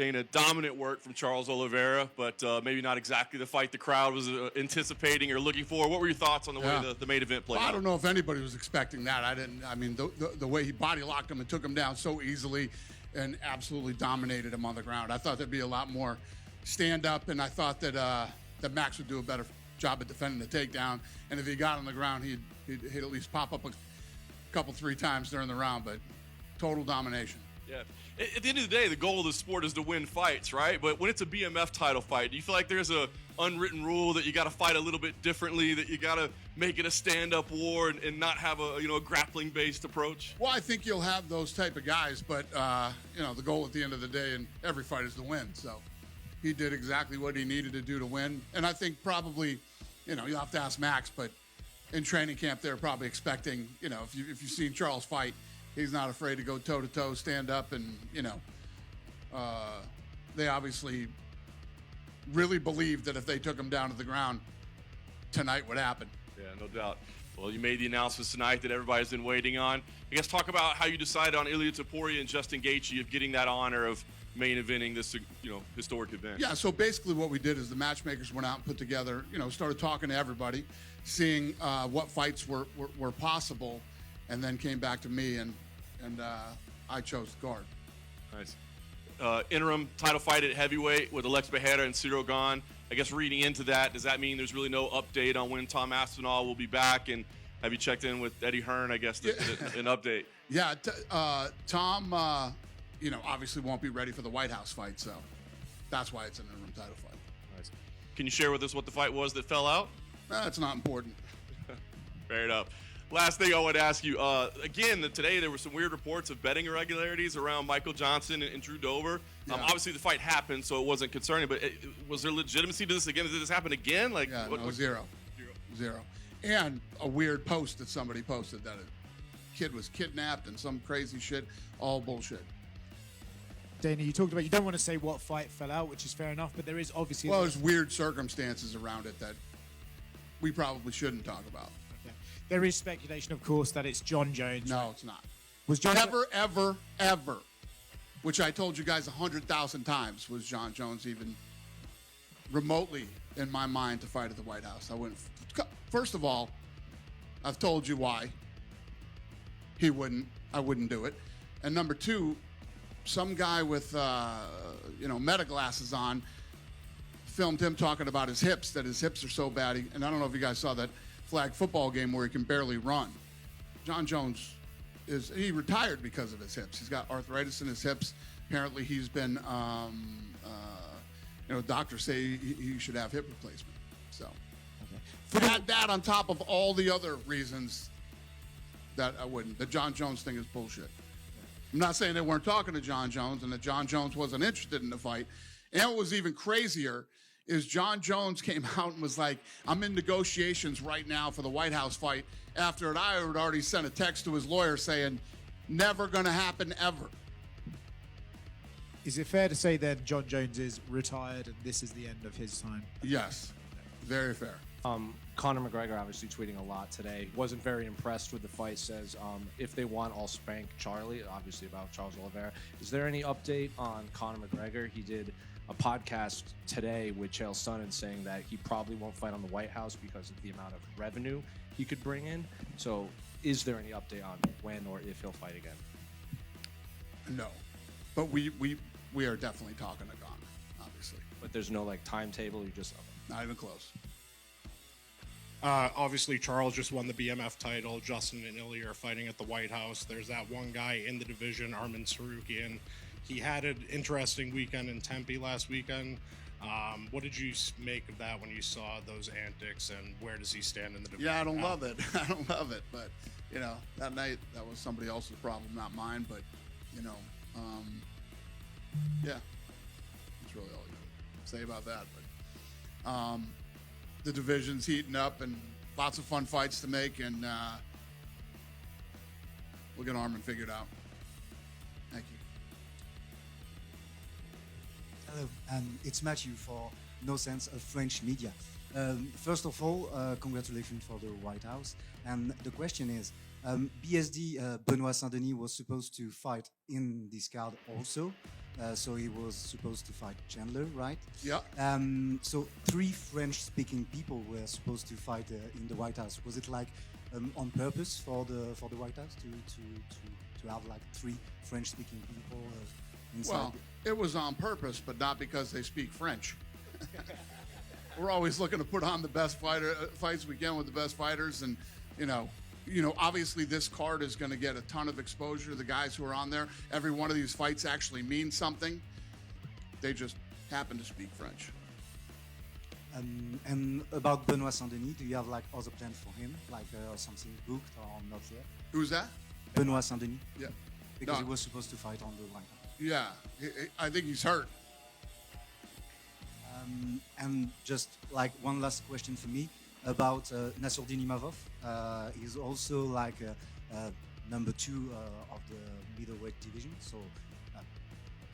Dana, dominant work from Charles Oliveira, but maybe not exactly the fight the crowd was anticipating or looking for. What were your thoughts on the way the main event played out? I don't know if anybody was expecting that. I mean, the way he body locked him and took him down so easily and absolutely dominated him on the ground. I thought there'd be a lot more stand up, and I thought that Max would do a better job at defending the takedown. And if he got on the ground, he'd at least pop up a couple, 3 times during the round, but total domination. Yeah. At the end of the day, the goal of the sport is to win fights, right? But when it's a BMF title fight, do you feel like there's a unwritten rule that you got to fight a little bit differently, that you got to make it a stand-up war and not have a grappling-based approach? Well, I think you'll have those type of guys, but the goal at the end of the day in every fight is to win. So he did exactly what he needed to do to win, and I think probably, you'll have to ask Max, but in training camp they're probably expecting, if you've seen Charles fight. He's not afraid to go toe-to-toe, stand up, and, they obviously really believed that if they took him down to the ground, tonight would happen. Yeah, no doubt. Well, you made the announcements tonight that everybody's been waiting on. I guess talk about how you decided on Ilia Topuria and Justin Gaethje of getting that honor of main eventing this, historic event. Yeah, so basically what we did is the matchmakers went out and put together, started talking to everybody, seeing what fights were possible, and then came back to me, and I chose the card. Nice. Interim title fight at heavyweight with Alex Pereira and Ciryl Gane. I guess reading into that, does that mean there's really no update on when Tom Aspinall will be back? And have you checked in with Eddie Hearn, I guess, an update? Yeah, Tom, obviously won't be ready for the White House fight, so that's why it's an interim title fight. Nice. Can you share with us what the fight was that fell out? It's not important. Fair enough. Last thing I want to ask you, again, today there were some weird reports of betting irregularities around Michael Johnson and Drew Dober. Yeah. Obviously, the fight happened, so it wasn't concerning, but was there legitimacy to this again? Did this happen again? Zero. And a weird post that somebody posted that a kid was kidnapped and some crazy shit. All bullshit. Dana, you talked about you don't want to say what fight fell out, which is fair enough, but there is obviously... Well, there's weird circumstances around it that we probably shouldn't talk about. Okay. There is speculation, of course, that it's Jon Jones. No, it's not. Was Jon Ever, which I told you guys 100,000 times, was Jon Jones even remotely in my mind to fight at the White House. I wouldn't. First of all, I've told you why I wouldn't do it. And number two, some guy with meta glasses on filmed him talking about his hips, that his hips are so bad. And I don't know if you guys saw that flag football game where he can barely run. Jon Jones he retired because of his hips. He's got arthritis in his hips. Apparently he's been doctors say he should have hip replacement. So add that on top of all the other reasons that I wouldn't. The Jon Jones thing is bullshit. I'm not saying they weren't talking to Jon Jones and that Jon Jones wasn't interested in the fight. And what was even crazier is Jon Jones came out and was like, I'm in negotiations right now for the White House fight, after I had already sent a text to his lawyer saying, never gonna happen ever. Is it fair to say then Jon Jones is retired and this is the end of his time? Yes, very fair. Conor McGregor obviously tweeting a lot today. Wasn't very impressed with the fight. Says, if they want, I'll spank Charlie. Obviously about Charles Oliveira. Is there any update on Conor McGregor? He did a podcast today with Chael Sonnen saying that he probably won't fight on the White House because of the amount of revenue he could bring in. So is there any update on when or if he'll fight again? No, but we are definitely talking to Conor, obviously. But there's no timetable. You just not even close. Obviously, Charles just won the BMF title. Justin and Ilia are fighting at the White House. There's that one guy in the division, Arman Sarukian. He had an interesting weekend in Tempe last weekend. What did you make of that when you saw those antics, and where does he stand in the division? Yeah, I don't love it. I don't love it. But, that night, that was somebody else's problem, not mine. But, yeah, that's really all you can say about that. But, the division's heating up and lots of fun fights to make, and we'll get Arman figured out. Thank you. Hello, it's Matthew for No Sense of French Media. First of all, congratulations for the White House. And the question is, BSD Benoit Saint-Denis was supposed to fight in this card also. So he was supposed to fight Chandler, right? Yeah. So 3 French-speaking people were supposed to fight in the White House. Was it like on purpose for the White House to have like 3 French-speaking people inside? Well, it was on purpose, but not because they speak French. We're always looking to put on the best fights we can with the best fighters, and obviously this card is going to get a ton of exposure to the guys who are on there. Every one of these fights actually means something. They just happen to speak French. And about Benoit Saint-Denis, do you have like other plans for him, like something booked or not yet? Who's that? Benoit Saint-Denis, Yeah. because No. he was supposed to fight on the White House. Yeah. I think he's hurt. And just like one last question for me about Nassourdine Imavov. He's also like number 2 of the middleweight division. So,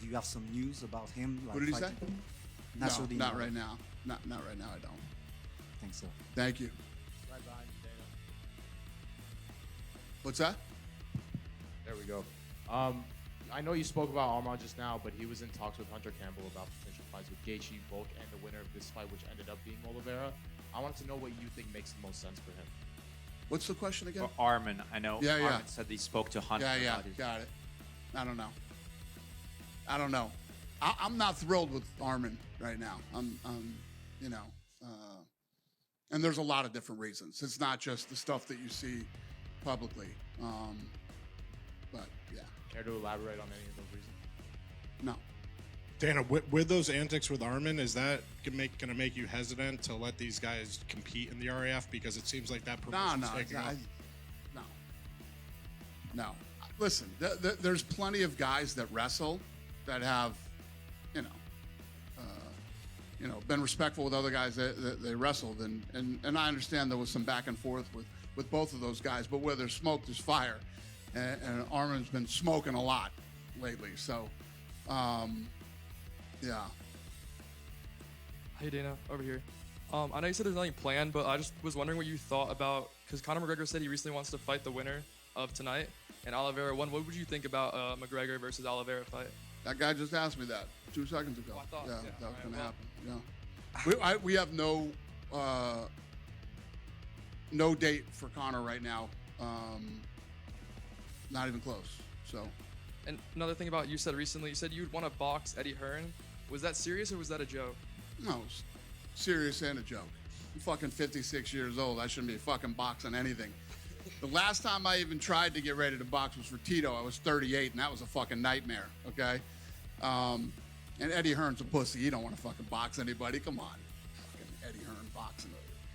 do you have some news about him? Like What did he say? fighting? No, Nassourdine not Imavov. right now. Not right now. I don't. Thanks, sir. Thank you. Right behind you, Dana. What's that? There we go. I know you spoke about Armand just now, but he was in talks with Hunter Campbell about potential fights with Gaethje, Volk, and the winner of this fight, which ended up being Oliveira. I wanted to know what you think makes the most sense for him. What's the question again? For Armin, I know Yeah, yeah. Armin said he spoke to Hunter Yeah, about his got it. I don't know. I'm not thrilled with Armin right now. And there's a lot of different reasons. It's not just the stuff that you see publicly. But yeah, Care to elaborate on any of those reasons? no. Dana, with those antics with Armin, is that going to make you hesitant to let these guys compete in the RAF? Because it seems like that promotion's No. taking off. No. Listen, there's plenty of guys that wrestle that have, been respectful with other guys that they wrestled, and I understand there was some back and forth with both of those guys, but where there's smoke, there's fire, and Armin's been smoking a lot lately. So, yeah. Hey Dana, over here. I know you said there's nothing planned, but I just was wondering what you thought about, because Conor McGregor said he recently wants to fight the winner of tonight, and Oliveira won. What would you think about McGregor versus Oliveira fight? That guy just asked me that 2 seconds ago. Oh, I thought- yeah, yeah, that was alright, going to well. happen. Yeah. We have no date for Conor right now. Not even close. So, And another thing about you said recently, you said you'd want to box Eddie Hearn. Was that serious or was that a joke? no, it's serious and a joke. I'm fucking 56 years old. I shouldn't be fucking boxing anything. The last time I even tried to get ready to box was for Tito. I was 38, and that was a fucking nightmare, okay? And Eddie Hearn's a pussy. He don't want to fucking box anybody. Come on. Fucking Eddie Hearn boxing.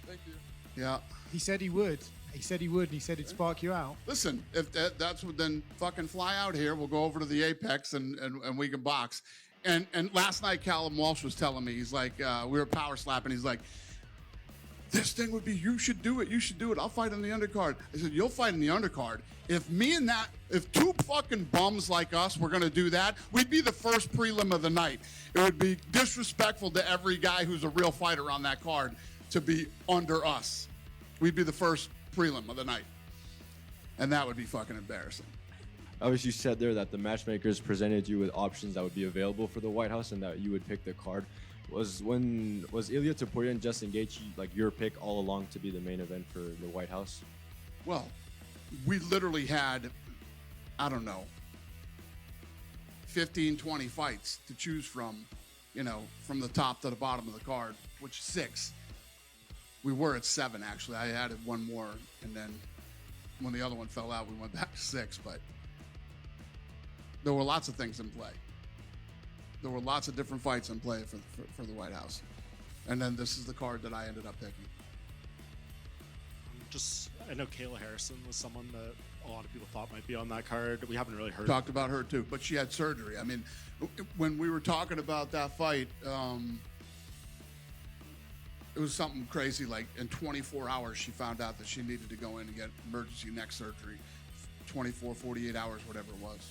Thank you. Yeah. He said he would. He said he would, and he said he'd spark you out. Listen, if that's what, then fucking fly out here. We'll go over to the Apex and we can box. And last night, Callum Walsh was telling me, he's like, we were power slapping. He's like, this thing would be, you should do it. You should do it. I'll fight in the undercard. I said, you'll fight in the undercard. If 2 fucking bums like us were going to do that, we'd be the first prelim of the night. It would be disrespectful to every guy who's a real fighter on that card to be under us. We'd be the first prelim of the night. And that would be fucking embarrassing. Obviously, you said there that the matchmakers presented you with options that would be available for the White House and that you would pick the card. Was Ilia Topuria and Justin Gaethje like your pick all along to be the main event for the White House? Well, we literally had, I don't know, 15, 20 fights to choose from, from the top to the bottom of the card, which 6. We were at 7, actually. I added one more, and then when the other one fell out, we went back to 6. But there were lots of things in play. There were lots of different fights in play for the White House. And then this is the card that I ended up picking. I know Kayla Harrison was someone that a lot of people thought might be on that card. We haven't really heard. Talked about her too, but she had surgery. I mean, when we were talking about that fight, it was something crazy. Like in 24 hours, she found out that she needed to go in and get emergency neck surgery. 24, 48 hours, whatever it was.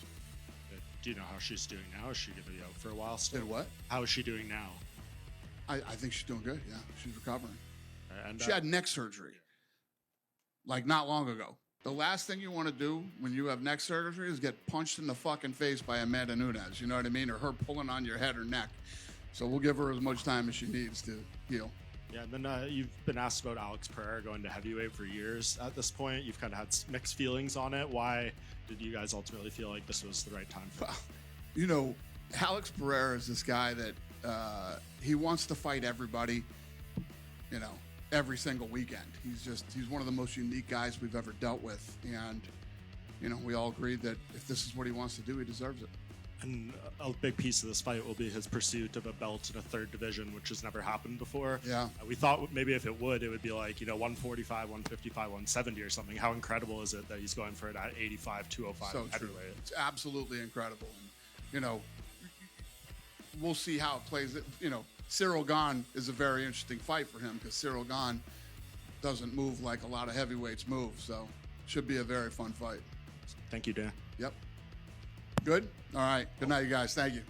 Do you know how she's doing now? Is she going to be out for a while still? Did what? How is she doing now? I think she's doing good. Yeah, she's recovering. And She had neck surgery, like not long ago. The last thing you want to do when you have neck surgery is get punched in the fucking face by Amanda Nunes, you know what I mean? Or her pulling on your head or neck. So we'll give her as much time as she needs to heal. Yeah, and then you've been asked about Alex Pereira going to heavyweight for years. At this point, you've kind of had mixed feelings on it. Why did you guys ultimately feel like this was the right time for him? You know, Alex Pereira is this guy that he wants to fight everybody, you know, every single weekend. He's one of the most unique guys we've ever dealt with. And, you know, we all agreed that if this is what he wants to do, he deserves it. And a big piece of this fight will be his pursuit of a belt in a third division, which has never happened before. Yeah. We thought maybe if it would be like, 145, 155, 170 or something. How incredible is it that he's going for it at 85, 205 So true. heavyweight? It's absolutely incredible. And, you know, we'll see how it plays. You know, Ciryl Gane is a very interesting fight for him because Ciryl Gane doesn't move like a lot of heavyweights move. So should be a very fun fight. Thank you, Dan. Yep. Good? All right. Good night, you guys. Thank you.